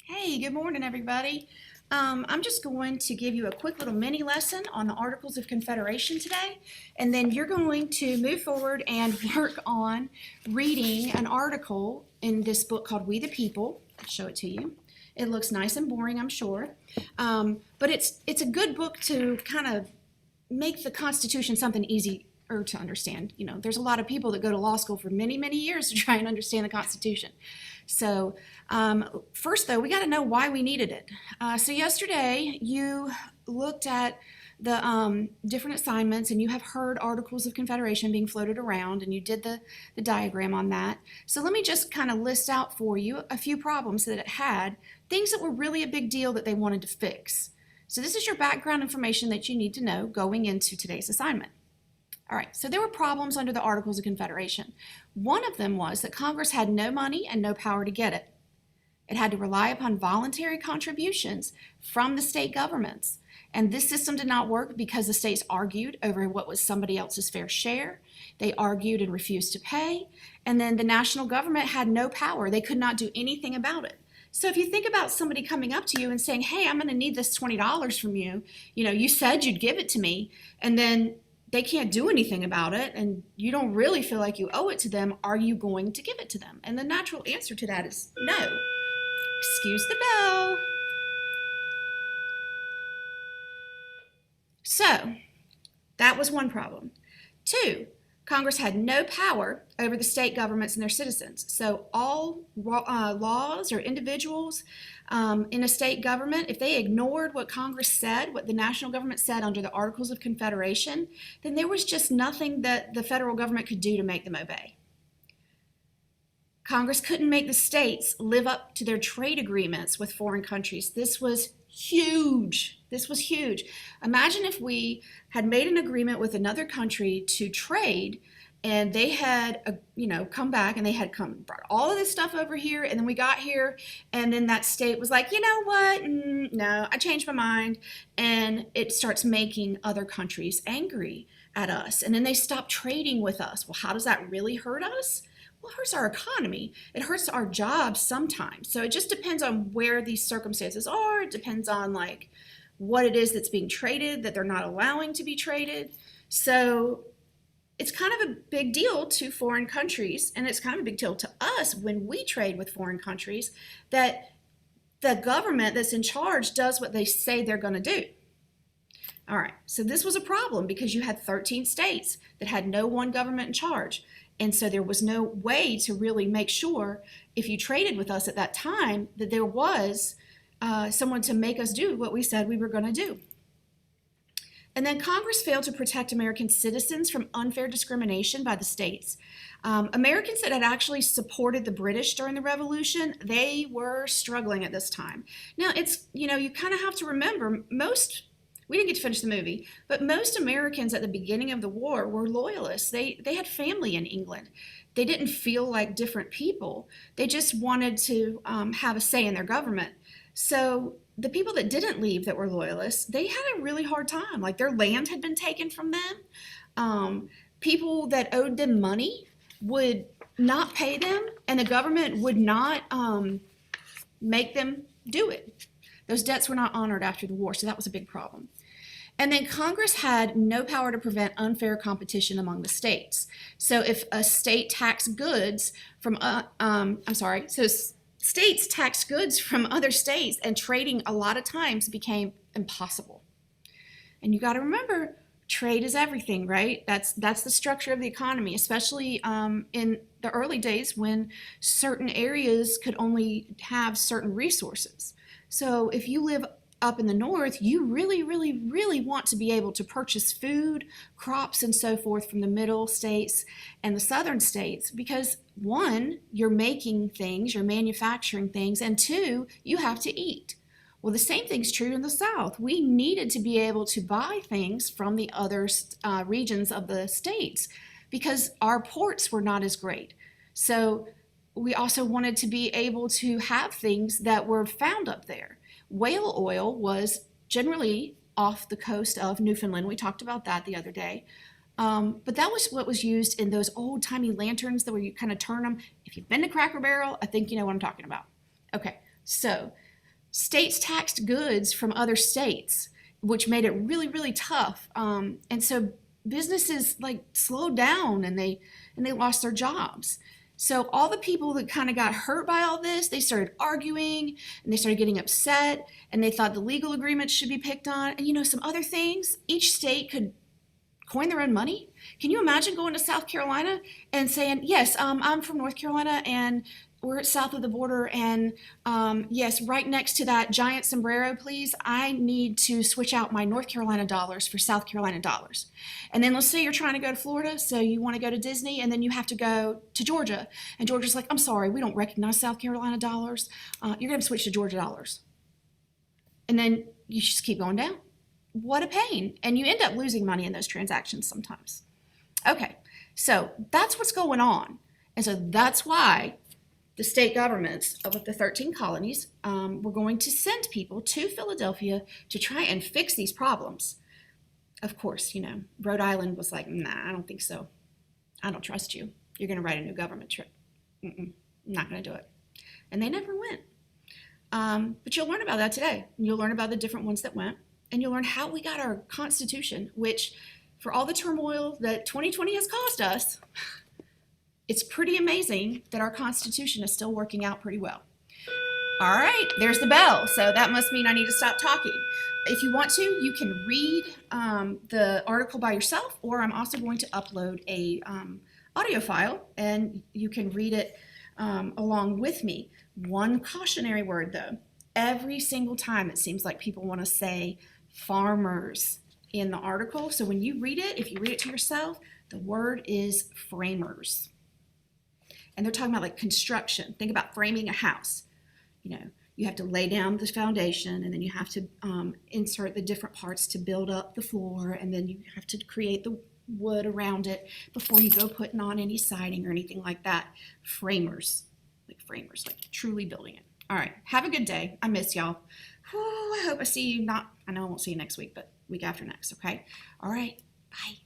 Hey, good morning, everybody. I'm just going to give you a quick little mini lesson on the Articles of Confederation today, and then you're going to move forward and work on reading an article in this book called We the People. I'll show it to you. It looks nice and boring, I'm sure, but it's a good book to kind of make the Constitution something easy to understand. You know, there's a lot of people that go to law school for many, many years to try and understand the Constitution. So first, though, we got to know why we needed it. So yesterday, you looked at the different assignments, and you have heard Articles of Confederation being floated around, and you did the diagram on that. So let me just kind of list out for you a few problems that it had, things that were really a big deal that they wanted to fix. So this is your background information that you need to know going into today's assignment. All right, so there were problems under the Articles of Confederation. One of them was that Congress had no money and no power to get it. It had to rely upon voluntary contributions from the state governments. And this system did not work because the states argued over what was somebody else's fair share. They argued and refused to pay. And then the national government had no power. They could not do anything about it. So if you think about somebody coming up to you and saying, hey, I'm going to need this $20 from you. You know, you said you'd give it to me, and then they can't do anything about it, and you don't really feel like you owe it to them. Are you going to give it to them? And the natural answer to that is no. Excuse the bell. So that was one problem. Two, Congress had no power over the state governments and their citizens. So all laws or individuals in a state government, if they ignored what Congress said, what the national government said under the Articles of Confederation, then there was just nothing that the federal government could do to make them obey. Congress couldn't make the states live up to their trade agreements with foreign countries. This was huge. This was huge. Imagine if we had made an agreement with another country to trade, and they had, come back and they had brought all of this stuff over here, and then we got here, and then that state was like, you know what? No, I changed my mind, and it starts making other countries angry at us, and then they stop trading with us. Well, how does that really hurt us? Well, it hurts our economy. It hurts our jobs sometimes. So it just depends on where these circumstances are. It depends on like what it is that's being traded that they're not allowing to be traded. So it's kind of a big deal to foreign countries, and it's kind of a big deal to us when we trade with foreign countries, that the government that's in charge does what they say they're going to do. All right, so this was a problem because you had 13 states that had no one government in charge. And so there was no way to really make sure, if you traded with us at that time, that there was someone to make us do what we said we were going to do. And then Congress failed to protect American citizens from unfair discrimination by the states. Americans that had actually supported the British during the Revolution, they were struggling at this time. Now, you kind of have to remember, we didn't get to finish the movie, but most Americans at the beginning of the war were loyalists. They had family in England. They didn't feel like different people. They just wanted to have a say in their government. So the people that didn't leave that were loyalists, they had a really hard time. Like their land had been taken from them. People that owed them money would not pay them, and the government would not make them do it. Those debts were not honored after the war, so that was a big problem. And then Congress had no power to prevent unfair competition among the states. So if a state taxed goods from, states taxed goods from other states, and trading a lot of times became impossible. And you got to remember, trade is everything, right? That's the structure of the economy, especially in the early days when certain areas could only have certain resources. So if you live up in the north, you really, really, really want to be able to purchase food, crops, and so forth from the middle states and the southern states because, one, you're making things, you're manufacturing things, and two, you have to eat. Well, the same thing's true in the south. We needed to be able to buy things from the other regions of the states because our ports were not as great. So we also wanted to be able to have things that were found up there. Whale oil was generally off the coast of Newfoundland. We talked about that the other day. But that was what was used in those old-timey lanterns that where you kind of turn them. If you've been to Cracker Barrel, I think you know what I'm talking about. Okay, so states taxed goods from other states, which made it really, really tough. And so businesses like slowed down and they lost their jobs. So all the people that kind of got hurt by all this, they started arguing and they started getting upset and they thought the legal agreements should be picked on. And some other things, each state could coin their own money. Can you imagine going to South Carolina and saying, yes, I'm from North Carolina and we're south of the border, and yes, right next to that giant sombrero, please, I need to switch out my North Carolina dollars for South Carolina dollars. And then let's say you're trying to go to Florida, so you want to go to Disney, and then you have to go to Georgia. And Georgia's like, I'm sorry, we don't recognize South Carolina dollars. You're going to switch to Georgia dollars. And then you just keep going down. What a pain. And you end up losing money in those transactions sometimes. Okay, so that's what's going on. And so that's why the state governments of the 13 colonies were going to send people to Philadelphia to try and fix these problems. Of course, Rhode Island was like, nah, I don't think so. I don't trust you. You're going to write a new government trip. I'm not going to do it. And they never went. But you'll learn about that today. You'll learn about the different ones that went. And you'll learn how we got our Constitution, which for all the turmoil that 2020 has caused us, it's pretty amazing that our Constitution is still working out pretty well. All right, there's the bell. So that must mean I need to stop talking. If you want to, you can read the article by yourself, or I'm also going to upload a audio file and you can read it along with me. One cautionary word though, every single time it seems like people want to say farmers in the article. So when you read it, if you read it to yourself, the word is framers. And they're talking about like construction. Think about framing a house. You have to lay down the foundation, and then you have to insert the different parts to build up the floor, and then you have to create the wood around it before you go putting on any siding or anything like that. Framers, like truly building it. All right, have a good day. I miss y'all. I hope I see you I know I won't see you next week, but week after next, okay? All right, bye.